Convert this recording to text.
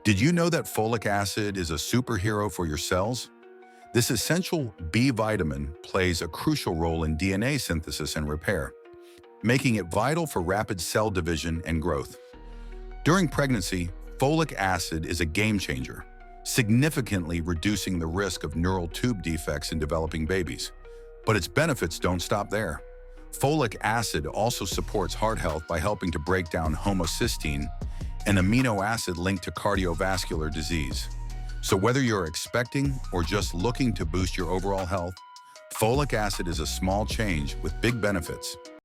Did you know that folic acid is a superhero for your cells? This essential B vitamin plays a crucial role in DNA synthesis and repair, making it vital for rapid cell division and growth. During pregnancy, folic acid is a game changer, significantly reducing the risk of neural tube defects in developing babies. But its benefits don't stop there. Folic acid also supports heart health by helping to break down homocysteine, an amino acid linked to cardiovascular disease. So whether you're expecting or just looking to boost your overall health, folic acid is a small change with big benefits.